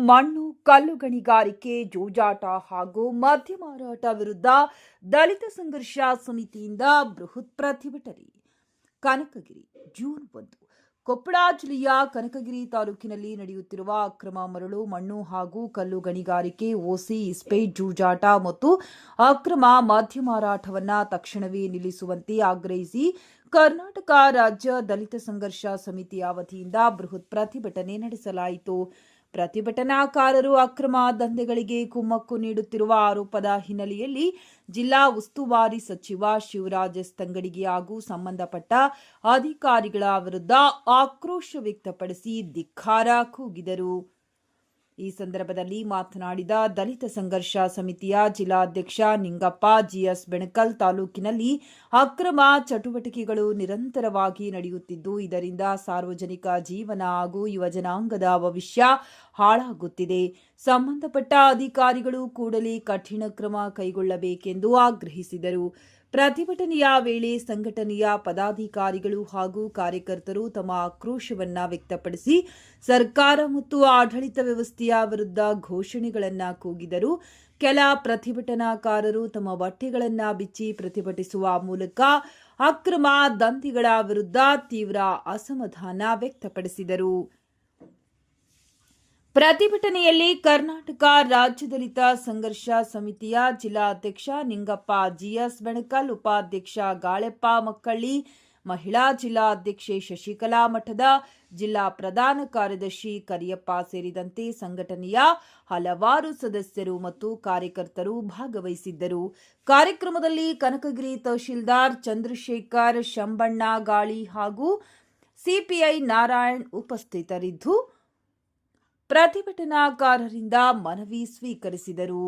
ಮಣ್ಣು ಕಲ್ಲು ಗಣಿಗಾರಿಕೆ ಜೂಜಾಟ ಹಾಗೂ ಮದ್ಯ ಮಾರಾಟ ವಿರುದ್ಧ ದಲಿತ ಸಂಘರ್ಷ ಸಮಿತಿಯಿಂದ ಬೃಹತ್ ಪ್ರತಿಭಟನೆ. ಕನಕಗಿರಿ ಜೂನ್ 1. ಕೊಪ್ಪಳ ಜಿಲ್ಲೆಯ ಕನಕಗಿರಿ ತಾಲೂಕಿನಲ್ಲಿ ನಡೆಯುತ್ತಿರುವ ಅಕ್ರಮ ಮರಳು, ಮಣ್ಣು ಹಾಗೂ ಕಲ್ಲು ಗಣಿಗಾರಿಕೆ, ಓಸಿ, ಇಸ್ಪೇಟ್, ಜೂಜಾಟ ಮತ್ತು ಅಕ್ರಮ ಮದ್ಯ ಮಾರಾಟವನ್ನು ತಕ್ಷಣವೇ ನಿಲ್ಲಿಸುವಂತೆ ಆಗ್ರಹಿಸಿ ಕರ್ನಾಟಕ ರಾಜ್ಯ ದಲಿತ ಸಂಘರ್ಷ ಸಮಿತಿಯ ವತಿಯಿಂದ ಬೃಹತ್ ಪ್ರತಿಭಟನೆ ನಡೆಸಲಾಯಿತು. ಪ್ರತಿಭಟನಾಕಾರರು ಅಕ್ರಮ ದಂಧೆಗಳಿಗೆ ಕುಮ್ಮಕ್ಕು ನೀಡುತ್ತಿರುವ ಆರೋಪದ ಹಿನ್ನೆಲೆಯಲ್ಲಿ ಜಿಲ್ಲಾ ಉಸ್ತುವಾರಿ ಸಚಿವ ಶಿವರಾಜ್ ಎಸ್ ತಂಗಡಗಿ ಹಾಗೂ ಸಂಬಂಧಪಟ್ಟ ಅಧಿಕಾರಿಗಳ ವಿರುದ್ಧ ಆಕ್ರೋಶ ವ್ಯಕ್ತಪಡಿಸಿ ಧಿಕ್ಕಾರ ಕೂಗಿದರು. ಈ ಸಂದರ್ಭದಲ್ಲಿ ಮಾತನಾಡಿದ ದಲಿತ ಸಂಘರ್ಷ ಸಮಿತಿಯ ಜಿಲ್ಲಾಧ್ಯಕ್ಷ ನಿಂಗಪ್ಪ ಜಿಎಸ್ ಬೆಣಕಲ್, ತಾಲೂಕಿನಲ್ಲಿ ಅಕ್ರಮ ಚಟುವಟಿಕೆಗಳು ನಿರಂತರವಾಗಿ ನಡೆಯುತ್ತಿದ್ದು, ಇದರಿಂದ ಸಾರ್ವಜನಿಕ ಜೀವನ ಹಾಗೂ ಯುವಜನಾಂಗದ ಭವಿಷ್ಯ ಹಾಳಾಗುತ್ತಿದೆ. ಸಂಬಂಧಪಟ್ಟ ಅಧಿಕಾರಿಗಳು ಕೂಡಲೇ ಕಠಿಣ ಕ್ರಮ ಕೈಗೊಳ್ಳಬೇಕೆಂದು ಆಗ್ರಹಿಸಿದರು. ಪ್ರತಿಭಟನೆಯ ವೇಳೆ ಸಂಘಟನೆಯ ಪದಾಧಿಕಾರಿಗಳು ಹಾಗೂ ಕಾರ್ಯಕರ್ತರು ತಮ್ಮ ಆಕ್ರೋಶವನ್ನು ವ್ಯಕ್ತಪಡಿಸಿ ಸರ್ಕಾರ ಮತ್ತು ಆಡಳಿತ ವ್ಯವಸ್ಥೆಯ ವಿರುದ್ಧ ಘೋಷಣೆಗಳನ್ನು ಕೂಗಿದರು. ಕೆಲ ಪ್ರತಿಭಟನಾಕಾರರು ತಮ್ಮ ಬಟ್ಟೆಗಳನ್ನು ಬಿಚ್ಚಿ ಪ್ರತಿಭಟಿಸುವ ಮೂಲಕ ಅಕ್ರಮ ದಂಧೆಗಳ ವಿರುದ್ಧ ತೀವ್ರ ಅಸಮಾಧಾನ ವ್ಯಕ್ತಪಡಿಸಿದರು. ಪ್ರತಿಭಟನೆಯಲ್ಲಿ ಕರ್ನಾಟಕ ರಾಜ್ಯ ದಲಿತ ಸಂಘರ್ಷ ಸಮಿತಿಯ ಜಿಲ್ಲಾಧ್ಯಕ್ಷ ನಿಂಗಪ್ಪ ಜಿಎಸ್ ಬೆಣಕಲ್, ಉಪಾಧ್ಯಕ್ಷ ಗಾಳೆಪ್ಪ ಮಕ್ಕಳ್ಳಿ, ಮಹಿಳಾ ಜಿಲ್ಲಾಧ್ಯಕ್ಷೆ ಶಶಿಕಲಾ ಮಠದ, ಜಿಲ್ಲಾ ಪ್ರಧಾನ ಕಾರ್ಯದರ್ಶಿ ಕರಿಯಪ್ಪ ಸೇರಿದಂತೆ ಸಂಘಟನೆಯ ಹಲವಾರು ಸದಸ್ಯರು ಮತ್ತು ಕಾರ್ಯಕರ್ತರು ಭಾಗವಹಿಸಿದ್ದರು. ಕಾರ್ಯಕ್ರಮದಲ್ಲಿ ಕನಕಗಿರಿ ತಹಶೀಲ್ದಾರ್ ಚಂದ್ರಶೇಖರ್, ಶಂಬಣ್ಣ ಗಾಳಿ ಹಾಗೂ ಸಿಪಿಐ ನಾರಾಯಣ್ ಉಪಸ್ಥಿತರಿದ್ದು ಪ್ರತಿಭಟನಾಕಾರರಿಂದ ಮನವಿ ಸ್ವೀಕರಿಸಿದರು.